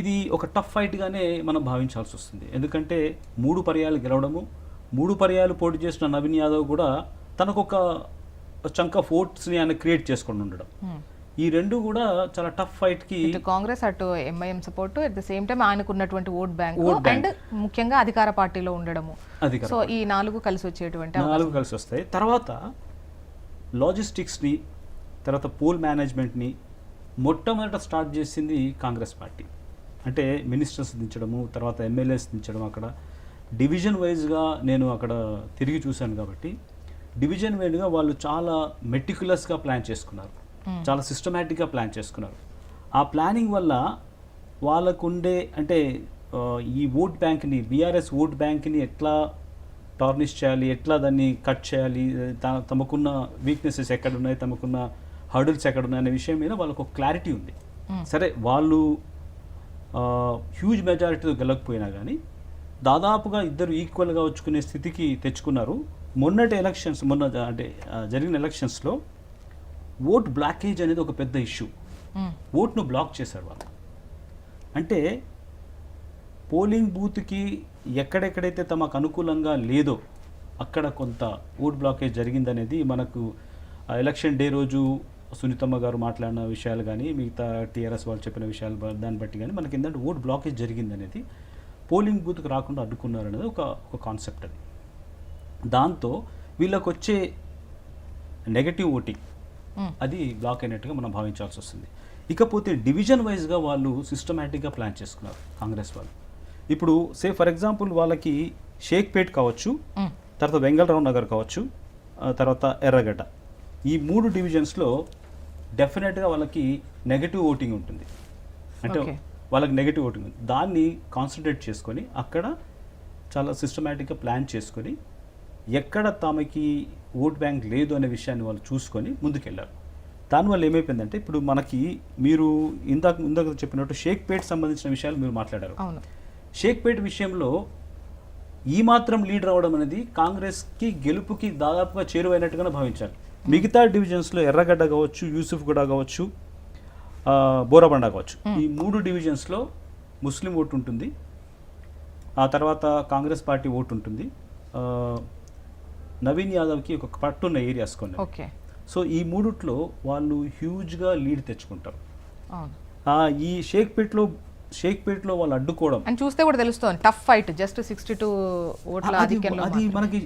ఇది ఒక టఫ్ ఫైట్గానే మనం భావించాల్సి వస్తుంది. ఎందుకంటే 3 పర్యాలు గెలవడము, 3 పర్యాలు పోటీ చేసిన నవీన్ యాదవ్ కూడా తనకొక చంక్ ఆఫ్ ఓట్స్ని ఆయన క్రియేట్ చేసుకొని ఉండడం. ఈ రెండు కూడా చాలా టఫ్ ఫైట్కి ఇటు కాంగ్రెస్ అటు MIM support at the same time ఆయనకున్నటువంటి ఓట్ బ్యాంక్ అండ్ ముఖ్యంగా అధికార పార్టీలో ఉండడము. సో ఈ 4 కలిసి వచ్చేటువంటి 4 కలిసి వస్తాయి. తర్వాత లాజిస్టిక్స్ని, తర్వాత పోల్ మేనేజ్మెంట్ని మొట్టమొదట స్టార్ట్ చేసింది కాంగ్రెస్ పార్టీ. అంటే మినిస్టర్స్ దించడము, తర్వాత ఎమ్మెల్యేస్ దించడం. అక్కడ డివిజన్ వైజ్గా నేను అక్కడ తిరిగి చూశాను కాబట్టి డివిజన్ వైజ్గా వాళ్ళు చాలా మెటిక్యులస్గా ప్లాన్ చేసుకున్నారు, చాలా సిస్టమేటిక్గా ప్లాన్ చేసుకున్నారు. ఆ ప్లానింగ్ వల్ల వాళ్ళకుండే అంటే ఈ ఓట్ బ్యాంక్ని, బీఆర్ఎస్ ఓట్ బ్యాంక్ని ఎట్లా టార్నిష్ చేయాలి, ఎట్లా దాన్ని కట్ చేయాలి, తమకున్న వీక్నెసెస్ ఎక్కడున్నాయి, తమకున్న హర్డిల్స్ ఎక్కడున్నాయి అనే విషయం మీద వాళ్ళకు ఒక క్లారిటీ ఉంది. సరే వాళ్ళు హ్యూజ్ మెజారిటీతో గెలకపోయినా కానీ దాదాపుగా ఇద్దరు ఈక్వల్గా వచ్చుకునే స్థితికి తెచ్చుకున్నారు. మొన్న అంటే జరిగిన ఎలక్షన్స్లో ఓట్ బ్లాకేజ్ అనేది ఒక పెద్ద ఇష్యూ. ఓట్ను బ్లాక్ చేశారు వాళ్ళు. అంటే పోలింగ్ బూత్కి ఎక్కడెక్కడైతే తమకు అనుకూలంగా లేదో అక్కడ కొంత ఓట్ బ్లాకేజ్ జరిగిందనేది మనకు ఎలక్షన్ డే రోజు సునీతమ్మ గారు మాట్లాడిన విషయాలు కానీ మిగతా టీఆర్ఎస్ వాళ్ళు చెప్పిన విషయాలు దాన్ని బట్టి కానీ మనకి ఏంటంటే ఓట్ బ్లాకేజ్ జరిగిందనేది, పోలింగ్ బూత్కి రాకుండా అడ్డుకున్నారు అనేది ఒక కాన్సెప్ట్. అది దాంతో వీళ్ళకి వచ్చే నెగటివ్ ఓటింగ్ అది బ్లాక్ అయినట్టుగా మనం భావించాల్సి వస్తుంది. ఇకపోతే డివిజన్ వైజ్గా వాళ్ళు సిస్టమేటిక్గా ప్లాన్ చేసుకున్నారు కాంగ్రెస్ వాళ్ళు. ఇప్పుడు ఫర్ ఎగ్జాంపుల్ వాళ్ళకి షేక్పేట్ కావచ్చు, తర్వాత వెంగళరావు నగర్ కావచ్చు, తర్వాత ఎర్రగడ్డ, ఈ 3 డివిజన్స్లో డెఫినెట్గా వాళ్ళకి నెగటివ్ ఓటింగ్ ఉంటుంది. అంటే వాళ్ళకి నెగటివ్ ఓటింగ్ ఉంది. దాన్ని కాన్సన్ట్రేట్ చేసుకొని అక్కడ చాలా సిస్టమేటిక్గా ప్లాన్ చేసుకొని ఎక్కడ తమకి ఓట్ బ్యాంక్ లేదు అనే విషయాన్ని వాళ్ళు చూసుకొని ముందుకెళ్ళారు. దానివల్ల ఏమైపోయిందంటే ఇప్పుడు మనకి మీరు ఇందాక చెప్పినట్టు షేక్పేట్ సంబంధించిన విషయాలు మీరు మాట్లాడారు. షేక్పేట్ విషయంలో ఈ మాత్రం లీడ్ రావడం అనేది కాంగ్రెస్కి గెలుపుకి దాదాపుగా చేరువైనట్టుగానే భావించాలి. మిగతా డివిజన్స్లో ఎర్రగడ్డ కావచ్చు, యూసుఫ్గూడ కావచ్చు, బోరబండ కావచ్చు, ఈ 3 డివిజన్స్లో ముస్లిం ఓటు ఉంటుంది. ఆ తర్వాత కాంగ్రెస్ పార్టీ ఓటు ఉంటుంది. నవీన్ యాదవ్కి ఒక పట్టున్న ఏరియాస్ కొన్ని. సో ఈ 3లో వాళ్ళు హ్యూజ్గా లీడ్ తెచ్చుకుంటారు. ఈ షేక్పేట్లో వాళ్ళు అడ్డుకోవడం చూస్తే కూడా తెలుస్తుంది టఫ్ ఫైట్, జస్ట్ 62 ఓట్ల ఆధిక్యంలో అది మనకి